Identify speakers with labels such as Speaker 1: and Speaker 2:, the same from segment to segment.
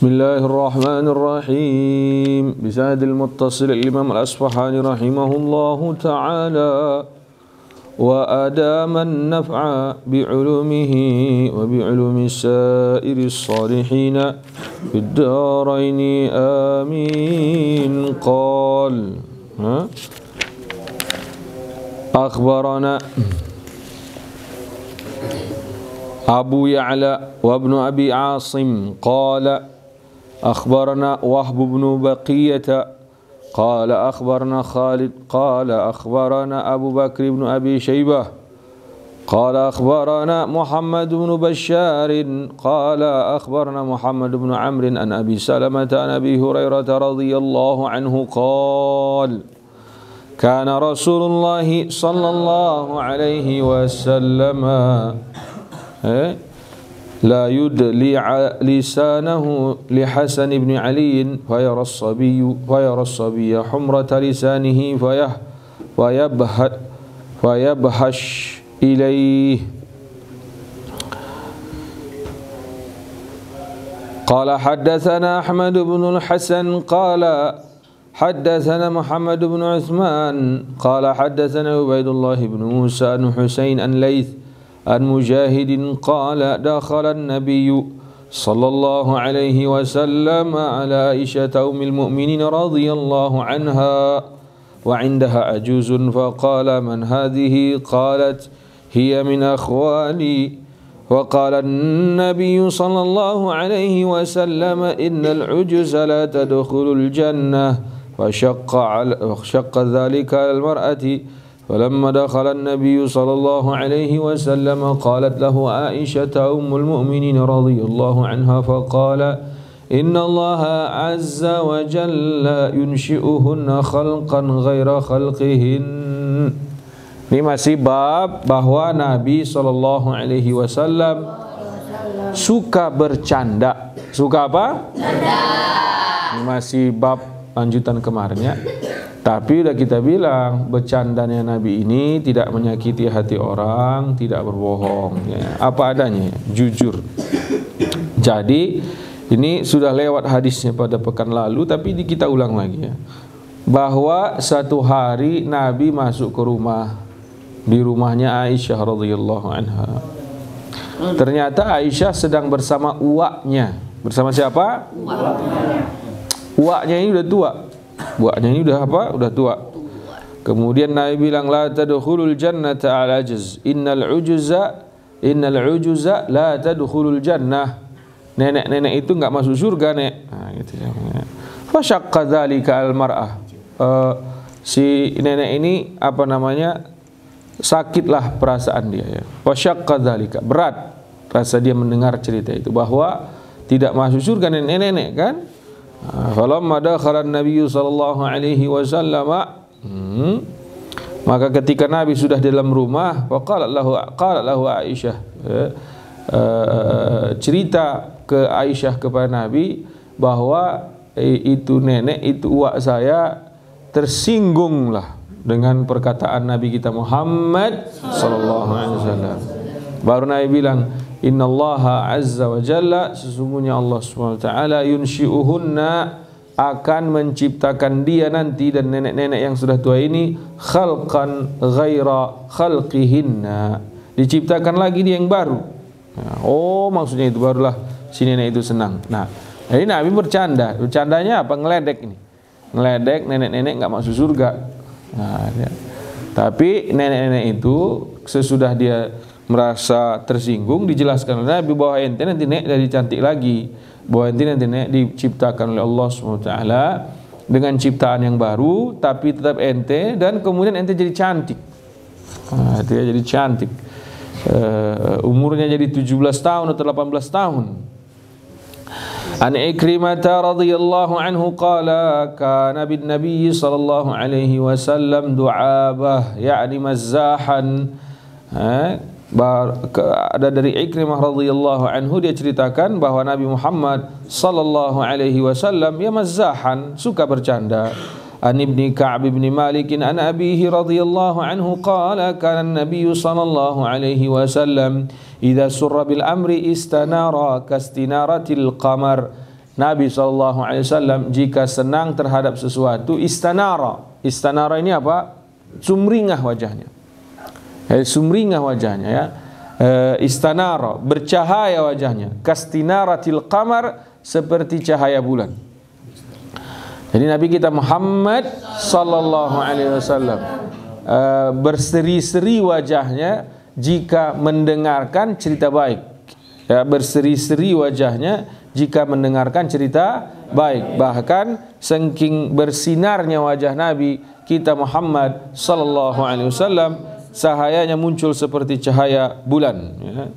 Speaker 1: Bismillahirrahmanirrahim. Bisanadil muttasil Imam Al-Asfahani rahimahullahu ta'ala. Wa adaman naf'a bi'ulumihi wa bi'ulumi sairi salihina fid daraini amin. Qal akhbarana Abu Ya'la wa ibn Abi Asim qala أخبرنا وهب بن بقية قال أخبرنا خالد قال أخبرنا أبو بكر بن أبي شيبة قال أخبرنا محمد بن بشار قال أخبرنا محمد بن عمرو عن أبي سلمة عن أبي هريرة رضي الله عنه قال كان رسول الله صلى الله عليه وسلم لا يدلي لسانه لحسن بن علي فيرى الصبي حمرة لسانه فيبهش إليه. قال حدثنا أحمد بن الحسن قال حدثنا محمد بن عثمان قال حدثنا عبيد الله بن موسى بن حسين عن ليث عن مجاهد قال دخل النبي صلى الله عليه وسلم على عائشة أم المؤمنين رضي الله عنها وعندها عجوز فقال من هذه؟ قالت هي من أخوالي. وقال النبي صلى الله عليه وسلم إن العجز لا تدخل الجنة فشق ذلك على المرأة. فلما دخل النبي صلى الله عليه وسلم قالت له عائشة أم المؤمنين رضي الله عنها فقال إن الله عز وجل ينشئهن خلقا غير خلقهن. Ini masih bab bahwa Nabi sallallahu alaihi wasallam suka bercanda. Suka apa? Bercanda. Ini masih bab lanjutan kemarin ya. Tapi udah kita bilang bercandanya Nabi ini tidak menyakiti hati orang, tidak berbohong ya. Apa adanya, jujur. Jadi ini sudah lewat hadisnya pada pekan lalu, tapi kita ulang lagi ya. Bahwa satu hari Nabi masuk ke rumah, di rumahnya Aisyah radhiyallahu anha. Ternyata Aisyah sedang bersama uaknya. Bersama siapa? Uaknya ini udah tua. Buahnya ini udah apa? Udah tua. Kemudian Nabi bilang la tadkhulul jannata al ajz. Innal ujuza la tadkhulul jannah. Nenek-nenek itu enggak masuk surga, Nek. Nah, gitu ya. Fa syaqqa dzalika al mar'ah. Si nenek ini apa namanya? Sakitlah perasaan dia ya. Fa syaqqa dzalika. Berat rasa dia mendengar cerita itu bahwa tidak masuk surga nenek-nenek kan? Falamma dakhala an-nabiy sallallahu alaihi wasallam, maka ketika Nabi sudah dalam rumah, qalat lahu Aisyah, cerita ke Aisyah kepada Nabi bahwa itu nenek, itu uak saya tersinggunglah dengan perkataan Nabi kita Muhammad sallallahu alaihi wasallam. Baru Nabi bilang innallaha azza wa jalla, sesungguhnya Allah subhanahu wa ta'ala yunshi'uhunna, akan menciptakan dia nanti dan nenek-nenek yang sudah tua ini khalqan ghaira khalqihinna, diciptakan lagi dia yang baru. Oh maksudnya itu barulah si nenek itu senang. Nah jadi Nabi bercanda. Bercandanya apa? Ngeledek ini. Ngeledek nenek-nenek enggak masuk surga. Nah, ya. Tapi nenek-nenek itu sesudah dia merasa tersinggung, dijelaskan oleh Nabi bahwa ente nanti nek jadi cantik lagi, bahwa ente nanti nek diciptakan oleh Allah SWT dengan ciptaan yang baru, tapi tetap ente, dan kemudian ente jadi cantik. Nah, dia jadi cantik. Umurnya jadi 17 tahun atau 18 tahun. An Ikrimah radhiyallahu anhu qala kana bin Nabi sallallahu alaihi wasallam du'abah, yakni mazzahan. Ada dari Ikrimah radhiyallahu anhu, dia ceritakan bahwa Nabi Muhammad sallallahu alaihi wasallam ya mazzahan, suka bercanda. An Ibni Ka'b bin Malik an abihi radhiyallahu anhu qala kana an-nabiy sallallahu alaihi wasallam idza surra bil amri istanara kastinaratil qamar. Nabi SAW jika senang terhadap sesuatu istanara. Istanara ini apa? Sumringah wajahnya. Sumringah wajahnya ya. Istanara, bercahaya wajahnya. Kastinaratil qamar, seperti cahaya bulan. Jadi Nabi kita Muhammad sallallahu alaihi wasallam berseri-seri wajahnya jika mendengarkan cerita baik. Ya, berseri-seri wajahnya jika mendengarkan cerita baik. Bahkan saking bersinarnya wajah Nabi kita Muhammad sallallahu alaihi wasallam, cahayanya muncul seperti cahaya bulan ya.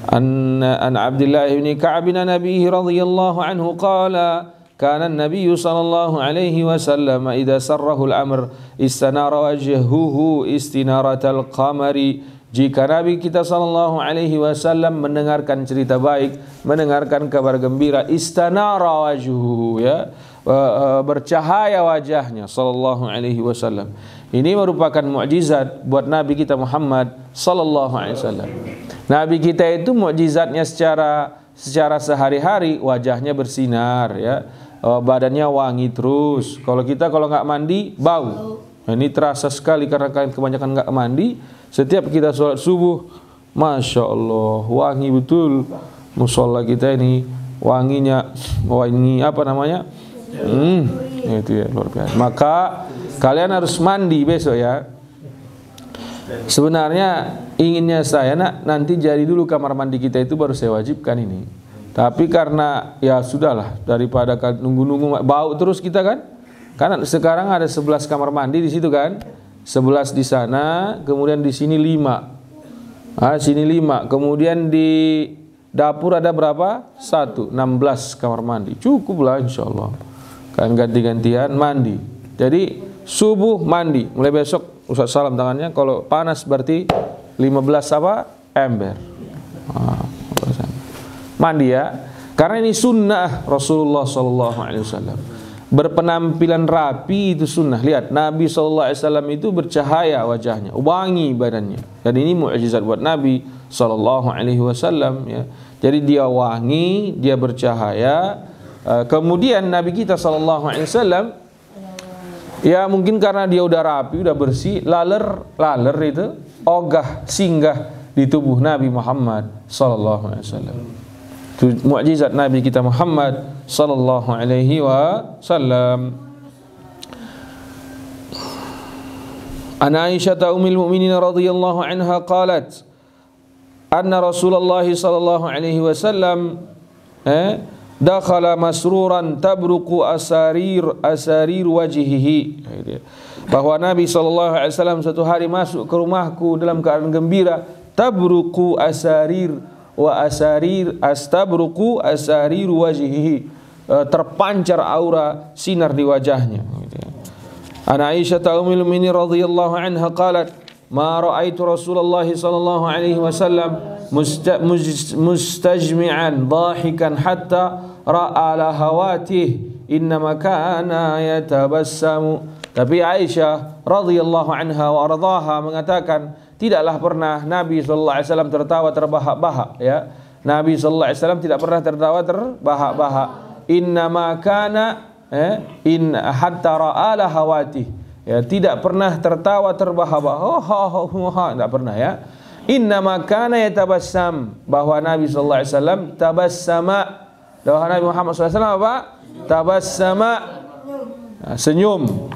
Speaker 1: An Abdullah bin Ka'ab bin Nabi radhiyallahu anhu qala kana an-nabiy sallallahu alaihi wasallam idza sarrahu al-amr istanara wajhuhu istinaratal qamari. Jika Nabi kita sallallahu alaihi wasallam mendengarkan cerita baik, mendengarkan kabar gembira, istanara wajhuhu ya, bercahaya wajahnya sallallahu alaihi wasallam. Ini merupakan mukjizat buat Nabi kita Muhammad sallallahu alaihi wasallam. Nabi kita itu mukjizatnya secara sehari-hari wajahnya bersinar ya, badannya wangi terus. Kalau nggak mandi bau. Nah, ini terasa sekali karena kalian kebanyakan nggak mandi. Setiap kita sholat subuh, masya Allah wangi betul. Musola kita ini wanginya, wangi apa namanya? Itu ya luar biasa. Maka kalian harus mandi besok ya. Sebenarnya inginnya saya nanti jadi dulu kamar mandi kita itu baru saya wajibkan ini. Tapi karena ya sudahlah, daripada nunggu-nunggu bau terus kita kan. Karena sekarang ada 11 kamar mandi di situ kan. 11 di sana, kemudian di sini 5. Sini 5. Kemudian di dapur ada berapa? 1, 16 kamar mandi. Cukup lah insyaallah. Kan ganti-gantian mandi. Jadi subuh mandi. Mulai besok Ustaz salam tangannya. Kalau panas berarti 15 apa? Ember. Mandi ya. Karena ini sunnah Rasulullah SAW. Berpenampilan rapi itu sunnah. Lihat Nabi SAW itu bercahaya wajahnya, wangi badannya. Dan ini mukjizat buat Nabi SAW ya. Jadi dia wangi, dia bercahaya. Kemudian Nabi kita SAW ya mungkin karena dia udah rapi, udah bersih, laler itu ogah singgah di tubuh Nabi Muhammad SAW. Itu mukjizat Nabi kita Muhammad sallallahu alaihi wasallam. An Aisyah ummul mukminin radhiyallahu anha qalat anna Rasulullah sallallahu alaihi wasallam dakhala masruran tabruqu asarir wajhihi. Bahwa Nabi sallallahu alaihi wasallam satu hari masuk ke rumahku dalam keadaan gembira, tabruqu asarir wa asarir astabruqu asarir wajhihi, terpancar aura sinar di wajahnya. Ana Aisyah ummul mukminin radhiyallahu anha qalat ma ra'aitu Rasulullah sallallahu alaihi wasallam mustajmi'an dhahikan hatta ra'a lahawatihi innama kana yatabassamu. Tapi Aisyah radhiyallahu anha wa radhaha mengatakan tidaklah pernah Nabi SAW tertawa terbahak-bahak ya. Nabi SAW tidak pernah tertawa terbahak-bahak. Innama kana hatta ra'ala hawati ya, tidak pernah tertawa terbahak-bahak. Tidak pernah ya. Innama kana yatabassam, bahwa Nabi SAW tabassama. Bahwa Nabi Muhammad SAW apa? Tabassama, senyum.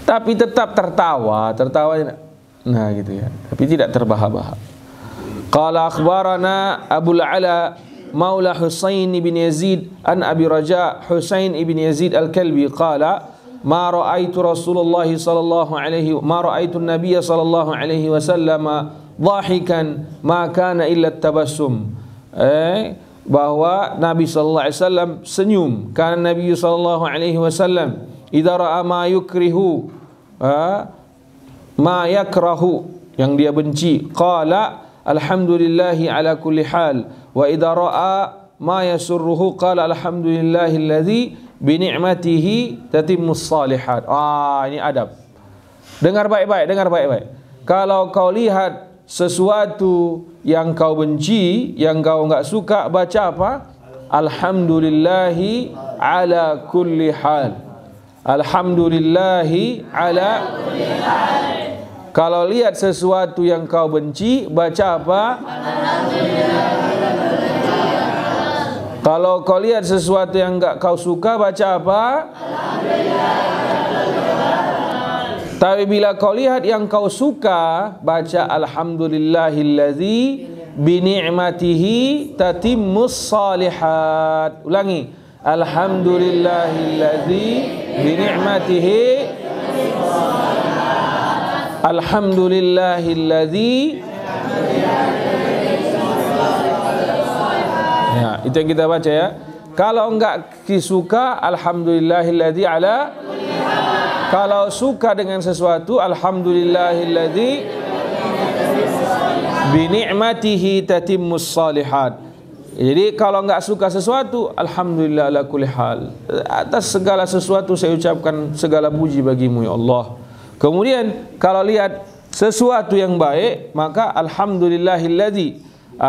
Speaker 1: Tapi tetap tertawa. Nah gitu ya, tapi tidak terbahak-bahak. Qala akhbarana Abul Ala Maula Husain ibn Yazid an Abi Raja Husain ibn Yazid al-Kalbi qala ma ra'aitu Rasulullah sallallahu alaihi ma ra'aitu an-nabiy sallallahu alaihi wasallam dhahikan ma kana illa tabassum. Bahwa Nabi sallallahu alaihi wasallam senyum. Karena Nabi sallallahu alaihi wasallam idza ra'a ma yukrihu ma yakrahu, yang dia benci, qala alhamdulillahi ala kulli hal, wa idza ra'a ma yasurruhu qala alhamdulillahilladzi bi ni'matihi tatimmus shalihat. Ini adab. Dengar baik-baik. Kalau kau lihat sesuatu yang kau benci, yang kau enggak suka, baca apa? alhamdulillahi ala kulli hal. Alhamdulillahi ala kulli hal. Kalau lihat sesuatu yang kau benci, baca apa? Kalau kau lihat sesuatu yang enggak kau suka, baca apa? Tapi bila kau lihat yang kau suka, baca alhamdulillahillazi bi ni'matihi tatimmus shalihat. Ulangi. Alhamdulillahillazi bi ni'matihi alhamdulillahillazi. Ya, itu yang kita baca ya. Kalau enggak disuka, alhamdulillahilladzi ala. Kalau suka dengan sesuatu, alhamdulillahilladzi bi ni'matihi tatimmus shalihat. Jadi kalau enggak suka sesuatu, alhamdulillah ala kulli hal. Atas segala sesuatu saya ucapkan segala puji bagimu ya Allah. Kemudian kalau lihat sesuatu yang baik, maka alhamdulillahilladzi,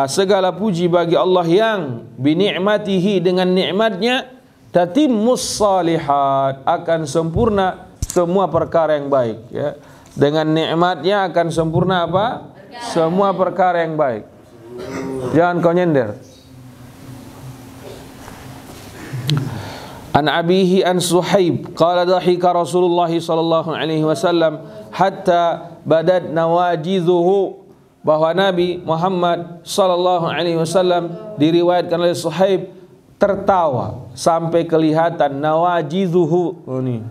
Speaker 1: segala puji bagi Allah yang bi ni'matihi, dengan nikmatnya, tatimmus shalihat, akan sempurna semua perkara yang baik ya. Dengan nikmatnya akan sempurna apa? Semua perkara yang baik. Jangan kau nyender. An abihi an Suhaib qala dhahika Rasulullah sallallahu alaihi wasallam hatta badat nawajidhuhu, bahwa Nabi Muhammad sallallahu alaihi wasallam diriwayatkan oleh Suhaib tertawa sampai kelihatan nawajidhuhu. Oh, ini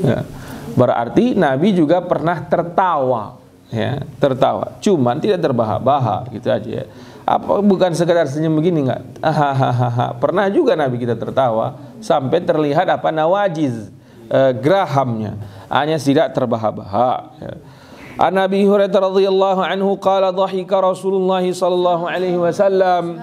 Speaker 1: ya, berarti Nabi juga pernah tertawa ya, tertawa, cuman tidak terbahak-bahak gitu aja ya. Apa bukan sekedar senyum begini enggak? Pernah juga Nabi kita tertawa sampai terlihat apa? Nawajiz, gerahamnya, hanya tidak terbahak-bahak ya. An Abi Hurairah radhiyallahu anhu qala dhahika Rasulullah sallallahu alaihi wasallam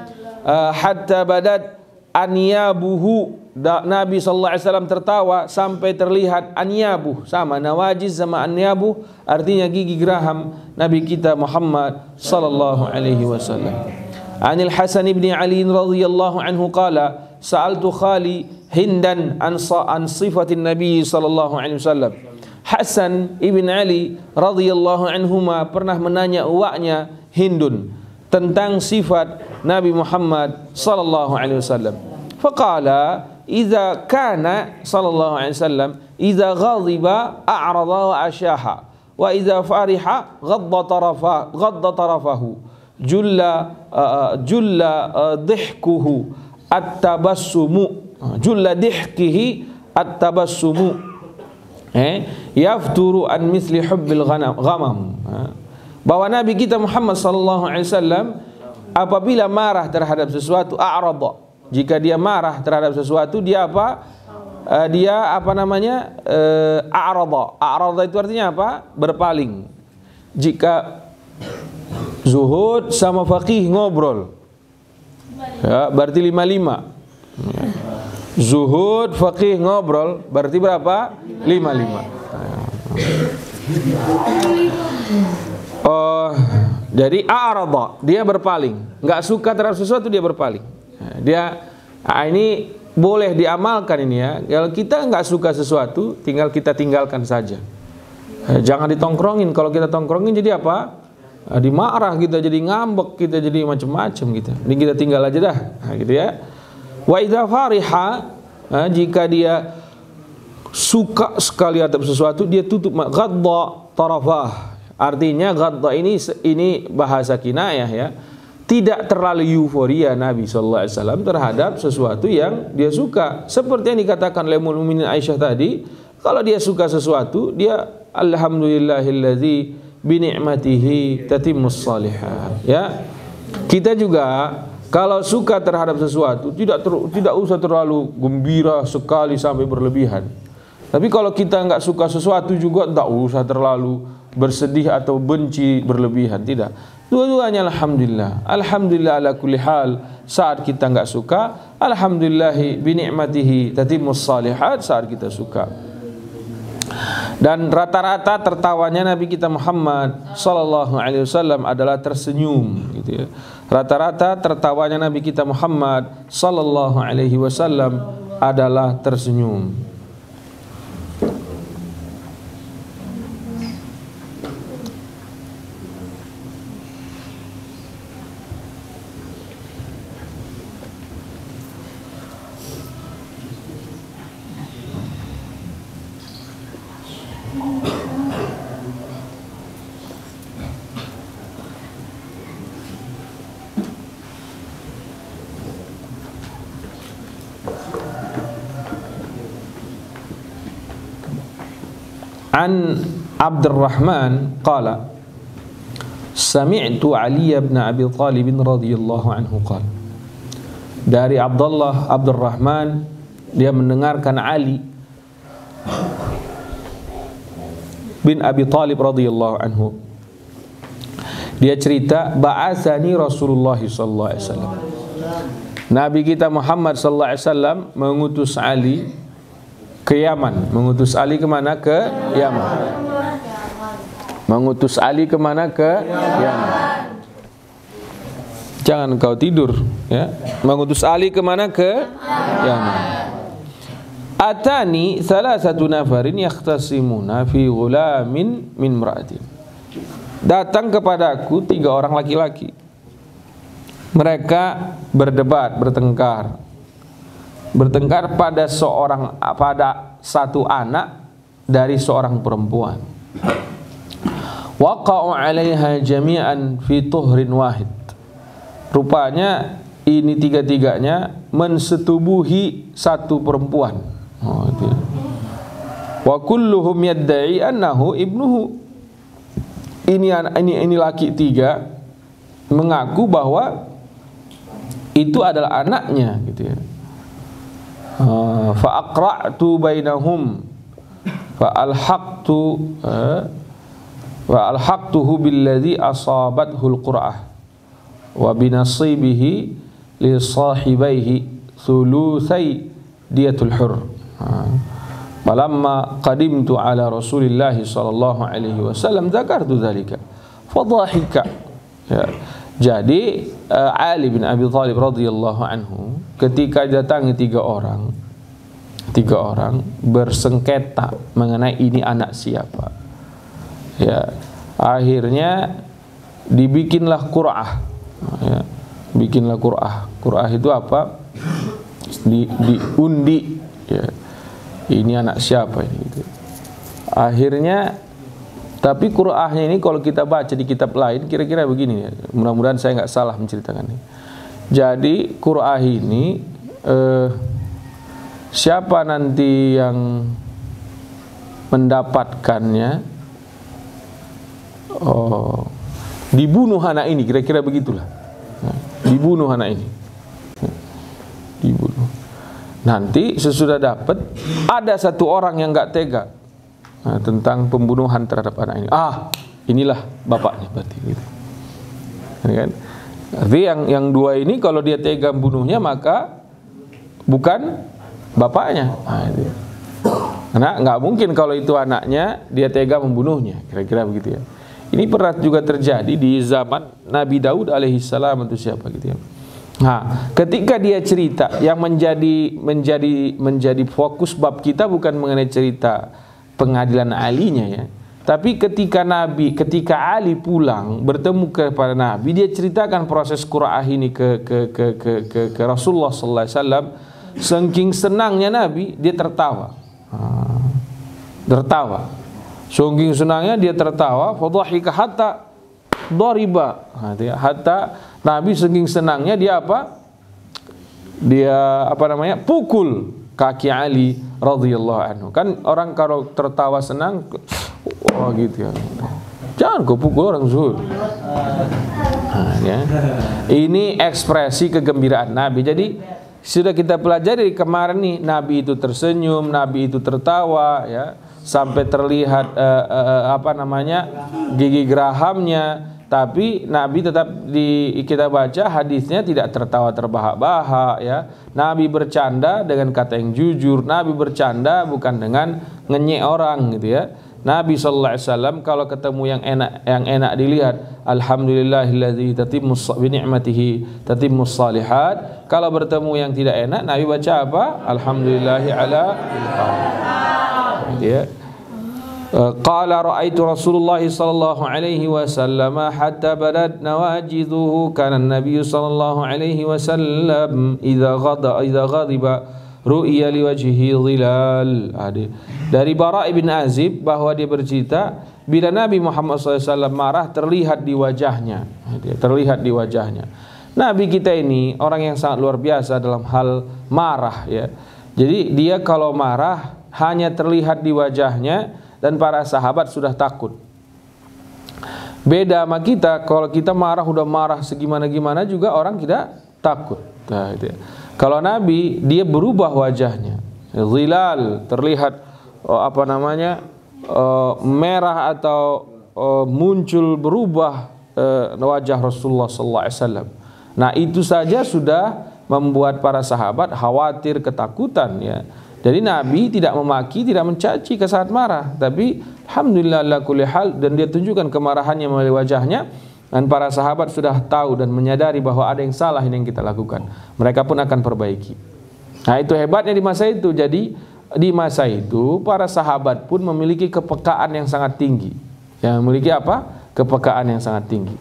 Speaker 1: hatta badat anyabuhu. Nabi sallallahu alaihi wasallam tertawa sampai terlihat anyabuh, sama nawajiz sama anyabuh artinya gigi geraham Nabi kita Muhammad sallallahu alaihi wasallam. Anil Hasan ibn Ali radhiyallahu anhu qala sa'altu khali Hindan an sifatin Nabi sallallahu alaihi wasallam. Hasan ibn Ali radhiyallahu anhuma pernah menanya uwaknya Hindun tentang sifat Nabi Muhammad sallallahu alaihi wasallam. Faqala idza kana sallallahu alaihi wasallam idza ghadiba a'rada wa asyaha wa idza fariha ghadda tarafahu julla dhihkuhu at-tabassumu julla dhihkihi at-tabassumu yafturu an misli hubbil ghamam. Bahwa Nabi kita Muhammad sallallahu alaihi wasallam apabila marah terhadap sesuatu, a'rada, jika dia marah terhadap sesuatu, dia apa? Dia apa namanya? A'rada. A'rada itu artinya apa? Berpaling. Jika zuhud sama faqih ngobrol, ya, berarti 55. Zuhud, faqih ngobrol, berarti berapa? 55. Jadi a'rada, dia berpaling. Enggak suka terhadap sesuatu, dia berpaling. Dia ini boleh diamalkan ini ya. Kalau kita nggak suka sesuatu, tinggal kita tinggalkan saja. Jangan ditongkrongin. Kalau kita tongkrongin jadi apa? Dimarah kita, jadi ngambek kita, jadi macam-macam gitu. Ini kita tinggal aja dah, gitu ya. Wa idza fariha, jika dia suka sekali terhadap sesuatu, dia tutup, ghadda tarafah. Artinya ghadda ini bahasa kinayah ya. Tidak terlalu euforia Nabi SAW terhadap sesuatu yang dia suka. Seperti yang dikatakan oleh Ummul Mukminin Aisyah tadi, kalau dia suka sesuatu, dia alhamdulillahilladzi bi ni'matihi tatimmus shalihat. Ya. Kita juga kalau suka terhadap sesuatu tidak usah terlalu gembira sekali sampai berlebihan. Tapi kalau kita enggak suka sesuatu juga tidak usah terlalu bersedih atau benci berlebihan, tidak. Dua-duanya alhamdulillah. Alhamdulillah ala kulli hal saat kita enggak suka, alhamdulillahi bi ni'matihi tatimmus shalihat saat kita suka. Dan rata-rata tertawanya Nabi kita Muhammad sallallahu alaihi wasallam adalah tersenyum. gitu ya. Rata-rata tertawanya Nabi kita Muhammad sallallahu alaihi wasallam adalah tersenyum. An Abdurrahman qala sami'tu Ali bin Abi Thalib radhiyallahu anhu qala. Dari Abdurrahman, dia mendengarkan Ali bin Abi Thalib radhiyallahu anhu. Dia cerita, ba'atsani Rasulullah sallallahu alaihi wasallam. Nabi kita Muhammad sallallahu alaihi wasallam mengutus Ali ke Yaman. Mengutus Ali kemana? Ke Yaman. Mengutus Ali kemana? Ke Yaman. Jangan kau tidur ya. Mengutus Ali kemana? Ke Yaman. Atani salasatu nafarin yakhtasimuna fi ghulamin min imra'atin. Datang kepadaku 3 orang laki-laki. Mereka berdebat, bertengkar pada satu anak dari seorang perempuan. Waqa'u 'alaiha jami'an fi tuhrin wahid. Rupanya ini tiga-tiganya mensetubuhi satu perempuan. Wa kulluhum yadda'i annahu ibnuhu. Ini laki 3 mengaku bahwa itu adalah anaknya gitu ya. Fa aqra'tu bainahum fa alhaqtuhu billadhi asabathu alqur'ah wa binasibihi li sahibaihi thulutsai diyatul hur. Falamma qadimtu ala Rasulillah sallallahu alaihi wasallam dzakartu dzalika fadhahika. Ya. Jadi Ali bin Abi Thalib radhiyallahu anhu ketika datangi 3 orang bersengketa mengenai ini anak siapa. Ya, akhirnya dibikinlah qur'ah. Ya, bikinlah qur'ah. Qur'ah itu apa? Diundi. Ya. Ini anak siapa ini? Gitu. Akhirnya, tapi qur'ahnya ini kalau kita baca di kitab lain kira-kira begini ya. Mudah-mudahan saya nggak salah menceritakannya. Jadi qur'ah ini siapa nanti yang mendapatkannya dibunuh anak ini, kira-kira begitulah. Dibunuh anak ini. Dibunuh. Nanti sesudah dapat ada satu orang yang nggak tega tentang pembunuhan terhadap anak ini. Inilah bapaknya berarti gitu. Kan? Jadi yang 2 ini kalau dia tega membunuhnya maka bukan bapaknya. Karena nggak mungkin kalau itu anaknya dia tega membunuhnya, kira-kira begitu ya. Ini pernah juga terjadi di zaman Nabi Daud alaihissalam itu siapa gitu ya. Nah, ketika dia cerita yang menjadi fokus bab kita bukan mengenai cerita pengadilan Alinya ya, tapi ketika Ali pulang bertemu kepada Nabi, dia ceritakan proses qur'ah ini ke Rasulullah sallallahu alaihi wasallam. Saking senangnya Nabi, dia tertawa. Saking senangnya dia tertawa, fadhahika hatta dariba. Hatta Nabi saking senangnya dia apa? Dia pukul kaki Ali radhiyallahu anhu. Kan orang kalau tertawa senang gitu ya. Jangan kau pukul orang zuhud. Ya. Ini ekspresi kegembiraan Nabi. Jadi sudah kita pelajari kemarin nih, Nabi itu tersenyum, Nabi itu tertawa ya, sampai terlihat gigi gerahamnya. Tapi Nabi tetap kita baca hadisnya tidak tertawa terbahak-bahak ya. Nabi bercanda dengan kata yang jujur. Nabi bercanda bukan dengan ngenyek orang gitu ya. Nabi sallallahu alaihi wasallam kalau ketemu yang enak dilihat, alhamdulillahilladzi tatimmus bi ni'matihi tatimmus salihat. Kalau bertemu yang tidak enak, Nabi baca apa? Alhamdulillahi ala ya. Qala ra'aitu Rasulullah sallallahu alaihi wasallam hatta badat nawajidhuhu kana an-nabiy sallallahu alaihi wasallam idza ghadiba ru'ya liwajhihi dhilal. Dari Bara' ibn Azib bahwa dia bercerita bila Nabi Muhammad SAW marah terlihat di wajahnya. Terlihat di wajahnya. Nabi kita ini orang yang sangat luar biasa dalam hal marah ya. Jadi dia kalau marah hanya terlihat di wajahnya dan para sahabat sudah takut. Beda sama kita, kalau kita marah udah marah segimana-gimana juga orang tidak takut. Nah, itu ya. Kalau Nabi dia berubah wajahnya, zilal, terlihat merah atau muncul berubah wajah Rasulullah sallallahu alaihi wasallam. Nah, itu saja sudah membuat para sahabat khawatir, ketakutan ya. Jadi Nabi tidak memaki, tidak mencaci ke saat marah, tapi alhamdulillah ala kulli hal, dan dia tunjukkan kemarahannya melalui wajahnya. Dan para sahabat sudah tahu dan menyadari bahwa ada yang salah ini yang kita lakukan. Mereka pun akan perbaiki. Nah, itu hebatnya di masa itu. Jadi di masa itu para sahabat pun memiliki kepekaan yang sangat tinggi. Ya, memiliki apa? Kepekaan yang sangat tinggi.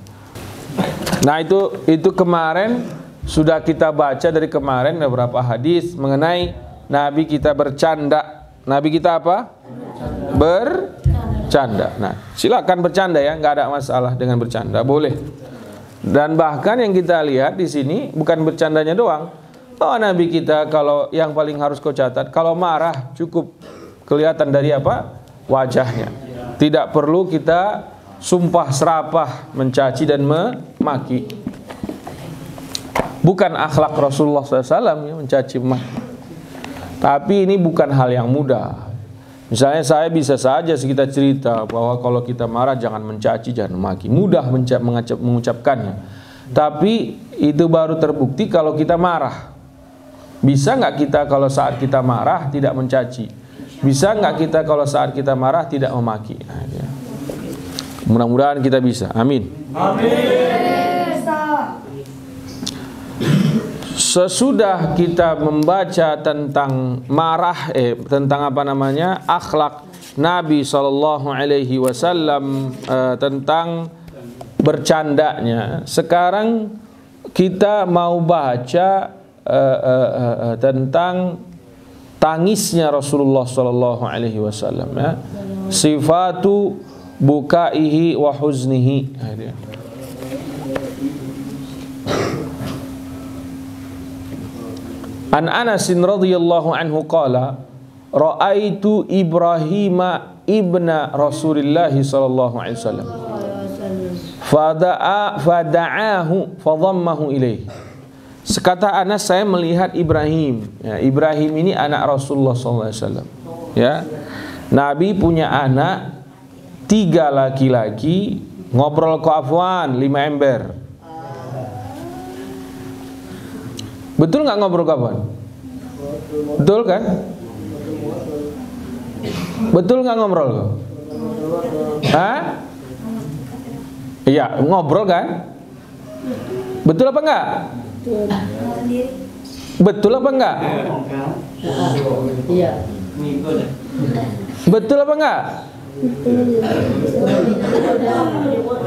Speaker 1: Nah, itu kemarin sudah kita baca dari kemarin beberapa hadis mengenai Nabi kita bercanda. Nabi kita apa? Bercanda. Nah, silakan bercanda ya, nggak ada masalah dengan bercanda, boleh. Dan bahkan yang kita lihat di sini bukan bercandanya doang. Oh, Nabi kita kalau yang paling harus kau catat, kalau marah cukup kelihatan dari apa? Wajahnya. Tidak perlu kita sumpah serapah mencaci dan memaki. Bukan akhlak Rasulullah SAW ya, mencaci memaki. Tapi ini bukan hal yang mudah. Misalnya saya bisa saja kita cerita bahwa kalau kita marah jangan mencaci, jangan memaki. Mudah mengucapkannya. Tapi itu baru terbukti kalau kita marah. Bisa nggak kita kalau saat kita marah tidak mencaci? Bisa nggak kita kalau saat kita marah tidak memaki? Nah, ya. Mudah-mudahan kita bisa. Amin. Amin. Sesudah kita membaca tentang akhlak Nabi SAW, tentang bercandanya, sekarang kita mau baca tentang tangisnya Rasulullah SAW, ya. Sifatu bukaihi wa huznihi. An Anas radhiyallahu anhu qala ra'aitu Ibrahim ibna Rasulillah sallallahu alaihi wasallam fada'ahu fadhammahu ilaihi. Sekata Anas, saya melihat Ibrahim. Ya, Ibrahim ini anak Rasulullah sallallahu alaihi wasallam. Ya. Nabi punya anak 3 laki-laki, ngobrol ke Afwan 5 ember. Betul nggak ngobrol kapan? Betul kan? Betul nggak ngobrol? Hah? Iya, ngobrol kan? Betul apa enggak? Betul apa enggak? Iya. Betul apa enggak?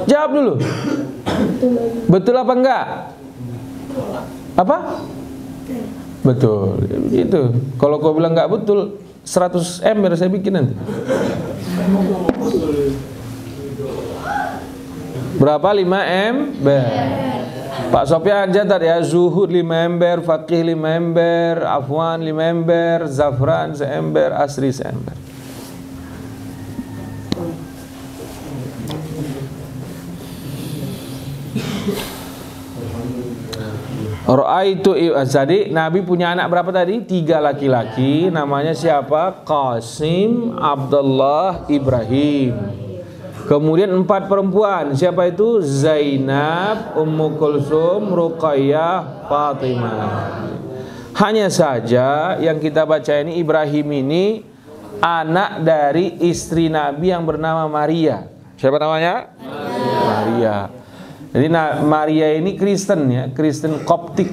Speaker 1: Jawab dulu. Betul apa enggak? Apa? Betul. Itu. Kalau kau bilang nggak betul, 100 ember saya bikin nanti. Berapa? 5 ember. Pak Sofyan catat ya, Zuhud 5 ember, Faqih 5 ember, Afwan 5 ember, Zafran 1 ember, Asri 1 ember. Ra'aitu, jadi Nabi punya anak berapa tadi? 3 laki-laki. Namanya siapa? Qasim, Abdullah, Ibrahim. Kemudian 4 perempuan. Siapa itu? Zainab, Ummu Kulsum, Ruqayyah, Fatimah. Hanya saja yang kita baca ini Ibrahim ini anak dari istri Nabi yang bernama Maria. Siapa namanya? Maria. Jadi Maria ini Kristen ya, Kristen Koptik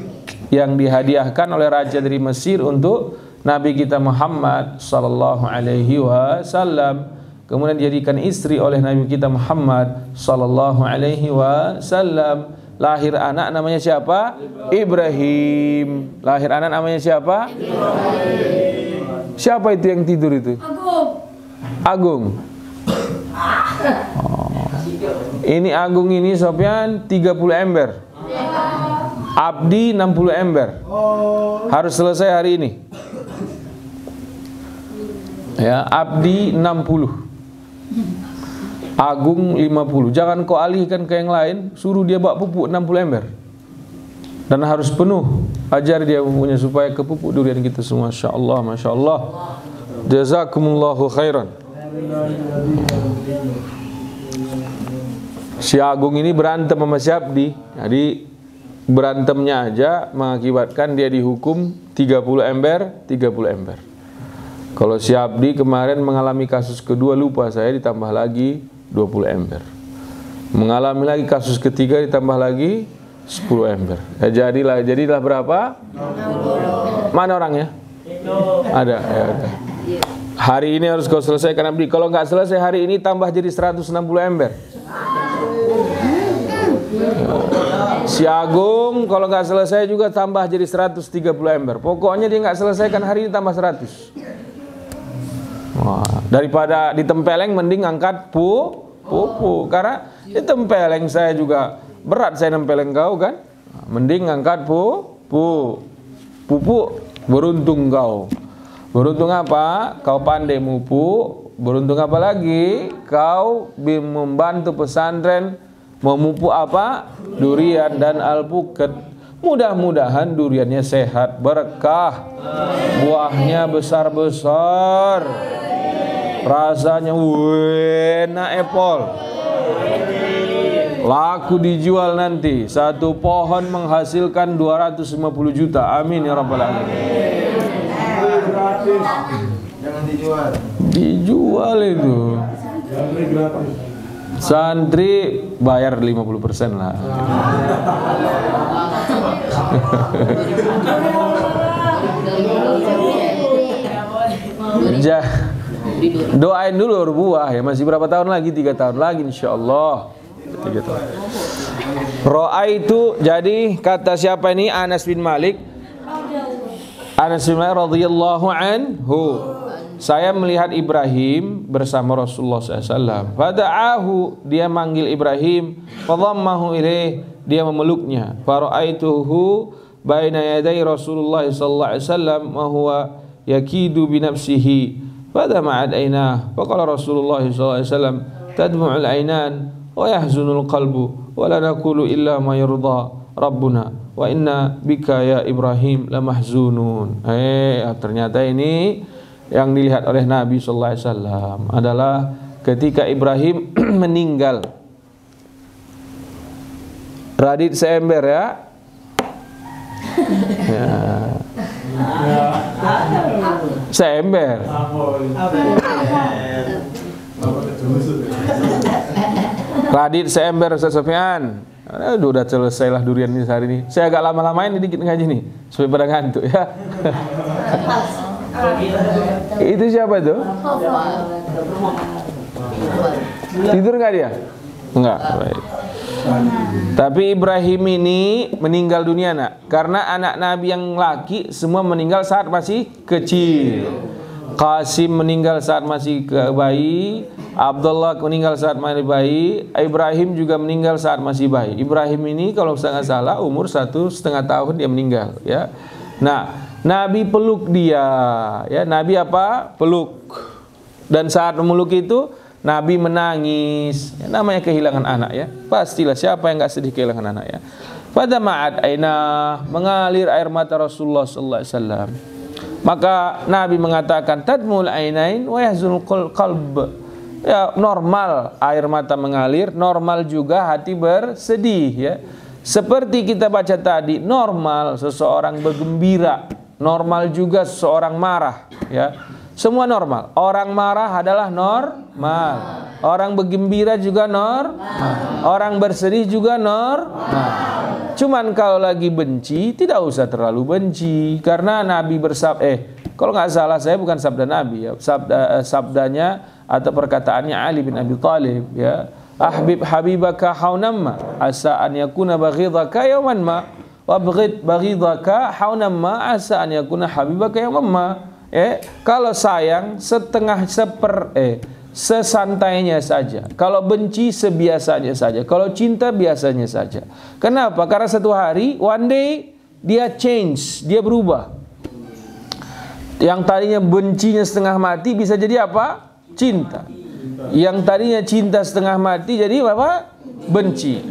Speaker 1: yang dihadiahkan oleh raja dari Mesir untuk Nabi kita Muhammad sallallahu alaihi wasallam. Kemudian dijadikan istri oleh Nabi kita Muhammad sallallahu alaihi wasallam. Lahir anak namanya siapa? Ibrahim. Lahir anak namanya siapa? Ibrahim. Siapa itu yang tidur itu? Agung. Oh. Ini Agung ini Sofyan 30 ember. Abdi 60 ember. Harus selesai hari ini. Ya, Abdi 60. Agung 50. Jangan kau alihkan ke yang lain, suruh dia bawa pupuk 60 ember. Dan harus penuh. Ajar dia pupuknya supaya ke pupuk durian kita semua. Masya Allah, Masya Allah. Jazakumullahu khairan. Si Agung ini berantem sama si Abdi. Jadi berantemnya aja mengakibatkan dia dihukum 30 ember, 30 ember. Kalau si Abdi kemarin mengalami kasus kedua, lupa saya, ditambah lagi 20 ember. Mengalami lagi kasus ketiga, ditambah lagi 10 ember. Jadilah berapa? 60. Mana orangnya? Ada. Ya, ada. Hari ini harus kau selesaikan Abdi. Kalau nggak selesai hari ini, tambah jadi 160 ember. Si Agung kalau nggak selesai juga tambah jadi 130 ember. Pokoknya dia nggak selesaikan hari ini, tambah 100. Wah, daripada ditempeleng mending angkat pupu. Karena ditempeleng saya juga berat, saya nempeleng kau kan. Mending angkat pupu. Beruntung kau. Beruntung apa? Kau pandai mupu. Beruntung apa lagi? Kau membantu pesantren memupuk apa? Durian dan alpukat. Mudah-mudahan duriannya sehat, berkah, buahnya besar-besar, rasanya enak, apple, laku dijual nanti. Satu pohon menghasilkan 250 juta. Amin ya rabbal alamin.
Speaker 2: Jangan dijual.
Speaker 1: Dijual itu. Santri bayar 50% lah. Doain dulu berbuah ya. Masih berapa tahun lagi? 3 tahun lagi insyaallah. 3 tahun. Ro'a itu jadi kata siapa ini? Anas bin Malik. Anas bin Malik radhiyallahu anhu. Saya melihat Ibrahim bersama Rasulullah SAW. Fada'ahu, dia manggil Ibrahim. Fadhammahu ilaih, dia memeluknya. Fara'aituhu baina yaday Rasulullah SAW wa huwa yakidu binafsihi. Fadama'ad aynah. Faqala Rasulullah SAW, tadmu'ul aynan wa yahzunul qalbu wa la nakulu illa ma yurda Rabbuna wa inna bika ya Ibrahim lamahzunun. Ternyata ini yang dilihat oleh Nabi sallallahu alaihi wasallam adalah ketika Ibrahim meninggal. Radit seember ya. Ya. Seember. Radit seember Ustaz Sofyan. Aduh, udah selesailah durian ini hari ini. Saya agak lama-lamain dikit ngaji nih supaya pada ngantuk ya. Itu siapa tuh? Tidur nggak dia? Enggak. Baik. Tapi Ibrahim ini meninggal dunia nak, karena anak Nabi yang laki semua meninggal saat masih kecil. Qasim meninggal saat masih bayi, Abdullah meninggal saat masih bayi, Ibrahim juga meninggal saat masih bayi. Ibrahim ini kalau saya nggak salah umur 1,5 tahun dia meninggal ya. Nah, Nabi peluk dia, ya Nabi apa? Peluk. Dan saat memeluk itu Nabi menangis. Ya, namanya kehilangan anak ya. Pastilah siapa yang nggak sedih kehilangan anak ya. Pada ma'at aina, mengalir air mata Rasulullah sallallahu alaihi wasallam. Maka Nabi mengatakan tadmul ainain wa yahzunul qalb. Ya, normal air mata mengalir, normal juga hati bersedih ya. Seperti kita baca tadi, normal seseorang bergembira, normal juga seseorang marah ya. Semua normal. Orang marah adalah normal. Orang bergembira juga normal. Orang bersedih juga normal. Cuman kalau lagi benci, tidak usah terlalu benci. Karena Nabi kalau nggak salah saya bukan sabda Nabi ya, sabdanya atau perkataannya Ali bin Abi Thalib ya. Ahbib habibaka haunamma asa an yakuna baghidaka yawman ma wa baghidaka haunamma asa an yakuna habibaka yawman ma. Kalau sayang sesantainya saja. Kalau benci sebiasanya saja. Kalau cinta biasanya saja. Kenapa? Karena satu hari, one day dia change, dia berubah. Yang tadinya bencinya setengah mati bisa jadi apa? Cinta. Yang tadinya cinta setengah mati jadi apa? Benci.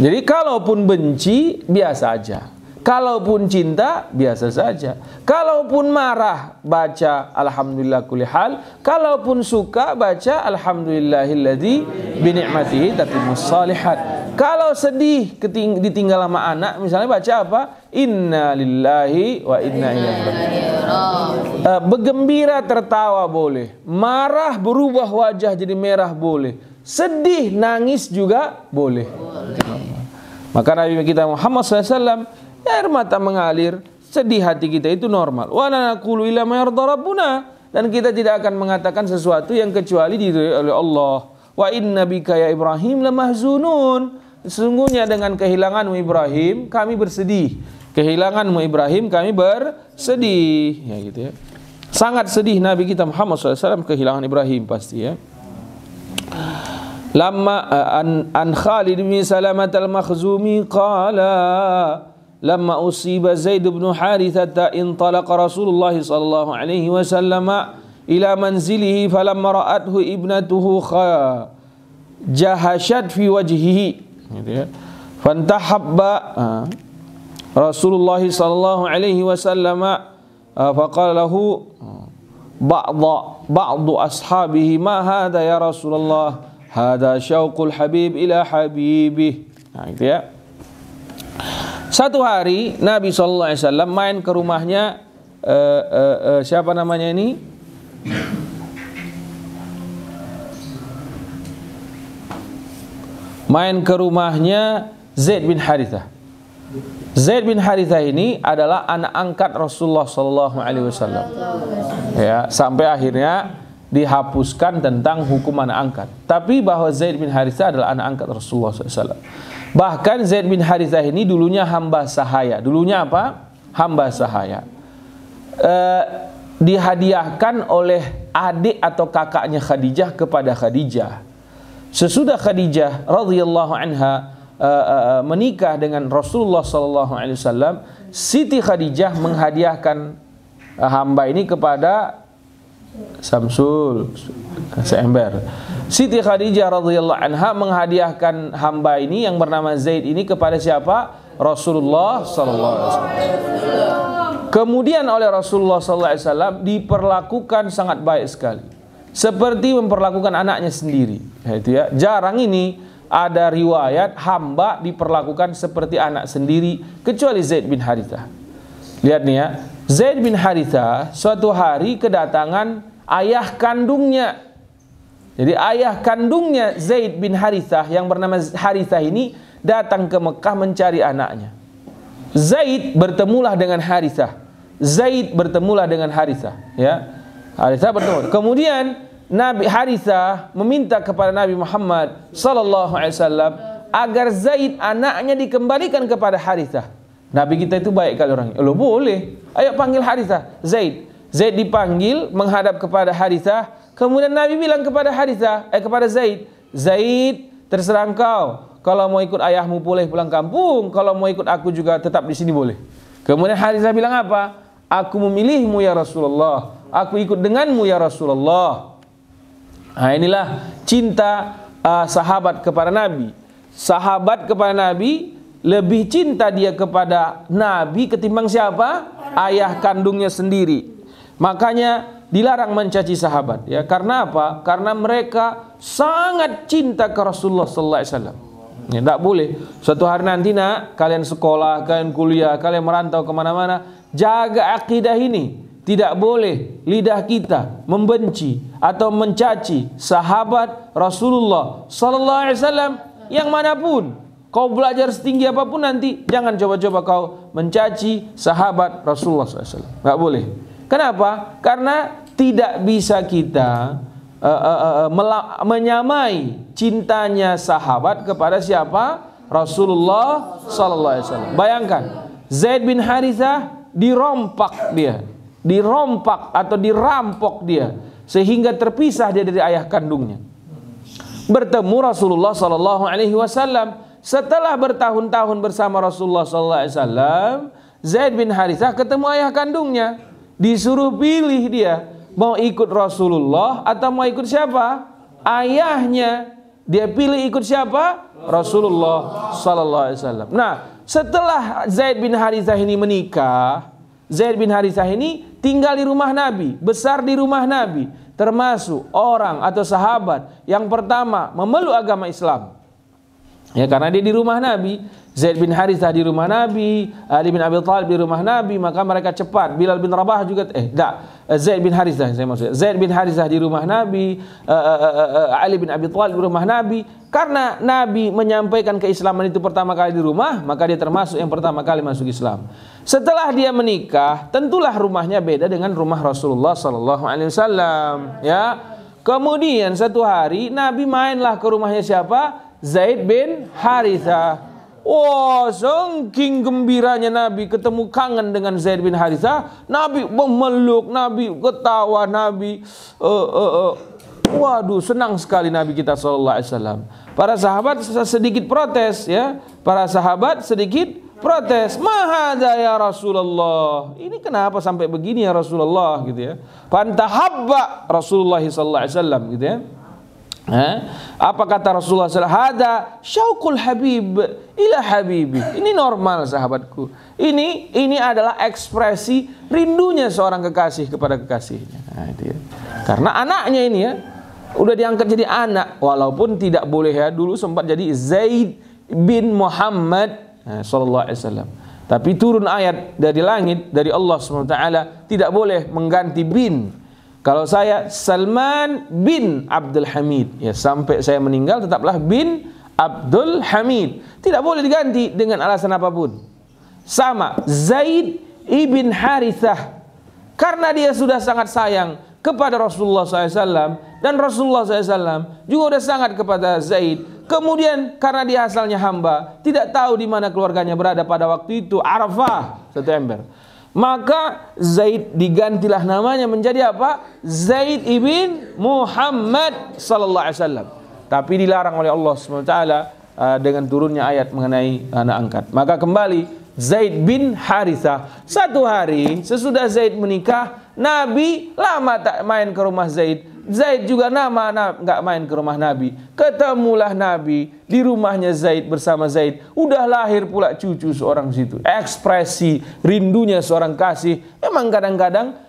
Speaker 1: Jadi kalaupun benci biasa aja. Kalaupun cinta biasa saja. Kalaupun marah baca alhamdulillah kulli hal. Kalaupun suka baca alhamdulillahilladzi bi ni'matihi tatimmus shalihat. Kalau sedih ditinggal sama anak misalnya baca apa? Inna lillahi wa inna ilaihi raji'un. Bergembira tertawa boleh. Marah berubah wajah jadi merah boleh. Sedih nangis juga boleh. Maka Nabi kita Muhammad SAW air mata mengalir, sedih hati kita itu normal. Wa la naqulu illa ma yarda rabbuna, dan kita tidak akan mengatakan sesuatu yang kecuali diridhoi oleh Allah. Wa inna bika ya Ibrahim lamahzunun, sesungguhnya dengan kehilanganmu Ibrahim kami bersedih. Kehilanganmu Ibrahim kami bersedih. Ya gitu ya. Sangat sedih Nabi kita Muhammad SAW kehilangan Ibrahim pasti ya. Lamma an Khalid bin Salamat al-Makhzumi qala lamma usiba Zaid bin Harithah intalaqa Rasulullah sallallahu alaihi wasallam ila manzilihi falamma ra'athu ibnatuhu jahashat fi wajhihi gitu ya. Fantahabba Rasulullah sallallahu alaihi wasallam faqala lahu ba'du ashabihi ma hadha ya Rasulullah hadha syauqul habib ila habibih. Nah gitu ya. Satu hari Nabi SAW main ke rumahnya siapa namanya ini? Main ke rumahnya Zaid bin Harithah. Zaid bin Harithah ini adalah anak angkat Rasulullah SAW. Ya, sampai akhirnya dihapuskan tentang hukum anak angkat. Tapi bahwa Zaid bin Harithah adalah anak angkat Rasulullah SAW. Bahkan Zaid bin Harithah ini dulunya hamba sahaya. Dulunya apa? Hamba sahaya. Dihadiahkan oleh adik atau kakaknya Khadijah kepada Khadijah. Sesudah Khadijah radhiyallahu anha menikah dengan Rasulullah sallallahu alaihi wasallam, Siti Khadijah menghadiahkan hamba ini kepada Samsul seember. Siti Khadijah radhiyallahu anha menghadiahkan hamba ini yang bernama Zaid ini kepada siapa? Rasulullah sallallahu alaihi wasallam. Kemudian oleh Rasulullah sallallahu alaihi wasallam diperlakukan sangat baik sekali. Seperti memperlakukan anaknya sendiri. Itu ya. Jarang ini ada riwayat hamba diperlakukan seperti anak sendiri kecuali Zaid bin Harithah. Lihat nih ya. Zaid bin Harithah suatu hari kedatangan ayah kandungnya. Jadi ayah kandungnya Zaid bin Harithah yang bernama Harithah ini datang ke Mekah mencari anaknya. Zaid bertemulah dengan Harithah. Zaid bertemulah dengan Harithah, ya. Harithah bertemu. Kemudian Nabi Harithah meminta kepada Nabi Muhammad sallallahu alaihi wasallam agar Zaid anaknya dikembalikan kepada Harithah. Nabi kita itu baik kali orangnya. Loh boleh. Ayo panggil Harithah. Zaid dipanggil menghadap kepada Harithah. Kemudian Nabi bilang kepada kepada Zaid, Zaid, terserah engkau. Kalau mau ikut ayahmu boleh pulang kampung. Kalau mau ikut aku juga tetap di sini boleh. Kemudian Harithah bilang apa? Aku memilihmu ya Rasulullah. Aku ikut denganmu ya Rasulullah. Nah inilah cinta sahabat kepada Nabi. Sahabat kepada Nabi lebih cinta dia kepada Nabi ketimbang siapa? Ayah kandungnya sendiri. Makanya dilarang mencaci sahabat, ya. Karena apa? Karena mereka sangat cinta ke Rasulullah sallallahu alaihi wasallam. Ya, tidak boleh. Suatu hari nanti kalian sekolah, kalian kuliah, kalian merantau kemana-mana, jaga akidah ini. tidak boleh lidah kita membenci atau mencaci sahabat Rasulullah sallallahu alaihi wasallam yang manapun. Kau belajar setinggi apapun nanti, jangan coba-coba kau mencaci sahabat Rasulullah sallallahu alaihi wasallam. Enggak boleh. Kenapa? Karena tidak bisa kita menyamai cintanya sahabat kepada siapa? Rasulullah sallallahu alaihi wasallam. Bayangkan, Zaid bin Harithah dirompak atau dirampok dia sehingga terpisah dia dari ayah kandungnya. Bertemu Rasulullah sallallahu alaihi wasallam setelah bertahun-tahun bersama Rasulullah sallallahu alaihi wasallam, Zaid bin Harithah ketemu ayah kandungnya. Disuruh pilih dia mau ikut Rasulullah atau mau ikut siapa? Ayahnya. Dia pilih ikut siapa? Rasulullah sallallahu alaihi wasallam. Nah, setelah Zaid bin Harithah ini menikah, Zaid bin Harithah ini tinggal di rumah Nabi, besar di rumah Nabi, termasuk orang atau sahabat yang pertama memeluk agama Islam. Ya, karena dia di rumah Nabi, Zaid bin Harithah di rumah Nabi, Ali bin Abi Thalib di rumah Nabi, maka mereka cepat. Bilal bin Rabah juga Zaid bin Harithah, saya maksudnya. Zaid bin Harithah di rumah Nabi, Ali bin Abi Thalib di rumah Nabi. Karena Nabi menyampaikan keislaman itu pertama kali di rumah, maka dia termasuk yang pertama kali masuk Islam. Setelah dia menikah, tentulah rumahnya beda dengan rumah Rasulullah sallallahu alaihi wasallam, ya. Kemudian satu hari Nabi mainlah ke rumahnya siapa? Zaid bin Harithah. Oh, saking gembiranya Nabi ketemu kangen dengan Zaid bin Harithah, Nabi memeluk, Nabi ketawa, Nabi waduh, senang sekali Nabi kita sallallahu alaihi wasallam. Para sahabat sedikit protes, ya. Para sahabat sedikit protes. Mahadza ya Rasulullah. Ini kenapa sampai begini ya Rasulullah, gitu ya. Fantahabba Rasulullah sallallahu alaihi wasallam, gitu ya. Apa kata Rasulullah SAW? Hada syauqul habib ila habibi. Ini normal sahabatku. Ini adalah ekspresi rindunya seorang kekasih kepada kekasihnya. Nah, itu ya. Karena anaknya ini ya udah diangkat jadi anak, walaupun tidak boleh ya, dulu sempat jadi Zaid bin Muhammad sallallahu alaihi wasallam. Tapi turun ayat dari langit dari Allah SWT, tidak boleh mengganti bin. Kalau saya Salman bin Abdul Hamid, ya sampai saya meninggal tetaplah bin Abdul Hamid. Tidak boleh diganti dengan alasan apapun. Sama Zaid ibn Harithah, karena dia sudah sangat sayang kepada Rasulullah SAW, dan Rasulullah SAW juga sudah sangat kepada Zaid. Kemudian karena dia asalnya hamba, tidak tahu di mana keluarganya berada pada waktu itu, Arafah, satu ember. Maka Zaid digantilah namanya menjadi apa? Zaid ibn Muhammad sallallahu alaihi wasallam. Tapi dilarang oleh Allah SWT dengan turunnya ayat mengenai anak angkat. Maka kembali Zaid bin Harithah. Satu hari sesudah Zaid menikah, Nabi lama tak main ke rumah Zaid. Zaid juga nggak main ke rumah Nabi. Ketemulah Nabi di rumahnya Zaid bersama Zaid. Udah lahir pula cucu seorang situ. Ekspresi rindunya seorang kasih memang kadang-kadang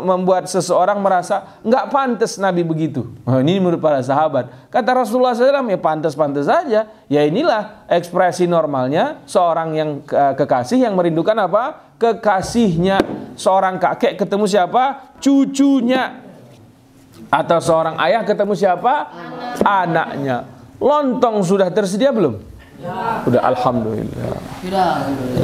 Speaker 1: membuat seseorang merasa nggak pantas Nabi begitu. Ini menurut para sahabat. Kata Rasulullah SAW, ya pantas-pantas saja. Ya inilah ekspresi normalnya seorang yang kekasih yang merindukan apa? Kekasihnya. Seorang kakek ketemu siapa? Cucunya. Atau seorang ayah ketemu siapa? Anaknya. Lontong sudah tersedia belum? Ya. Sudah, alhamdulillah.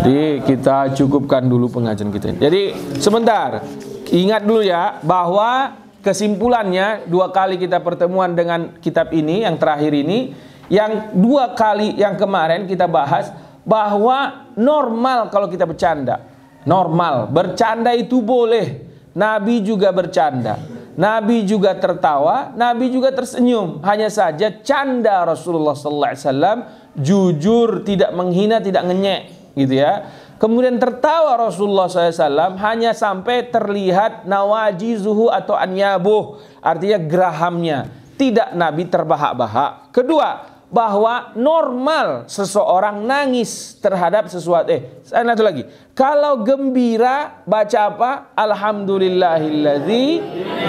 Speaker 1: Jadi kita cukupkan dulu pengajian kita. Jadi sebentar, ingat dulu ya bahwa kesimpulannya 2 kali kita pertemuan dengan kitab ini, yang terakhir ini, yang 2 kali yang kemarin kita bahas bahwa normal kalau kita bercanda. Normal, bercanda itu boleh. Nabi juga bercanda. Nabi juga tertawa, Nabi juga tersenyum. Hanya saja canda Rasulullah SAW jujur, tidak menghina, tidak ngenyek, gitu ya. Kemudian tertawa Rasulullah SAW hanya sampai terlihat nawajizuhu atau anyabuh, artinya gerahamnya. Tidak Nabi terbahak-bahak. Kedua, bahwa normal seseorang nangis terhadap sesuatu. Satu lagi. Kalau gembira baca apa? Alhamdulillahilladzi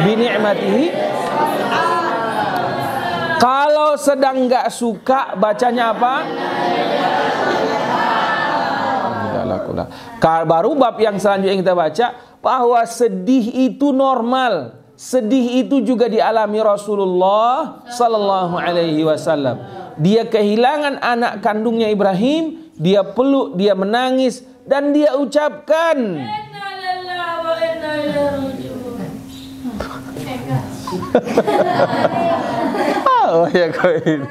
Speaker 1: bini'matihi. Kalau sedang nggak suka bacanya apa? Baru bab yang selanjutnya kita baca, bahwa sedih itu normal. Sedih itu juga dialami Rasulullah sallallahu alaihi wasallam. Dia kehilangan anak kandungnya Ibrahim, dia peluk, dia menangis dan dia ucapkan oh ya kau ini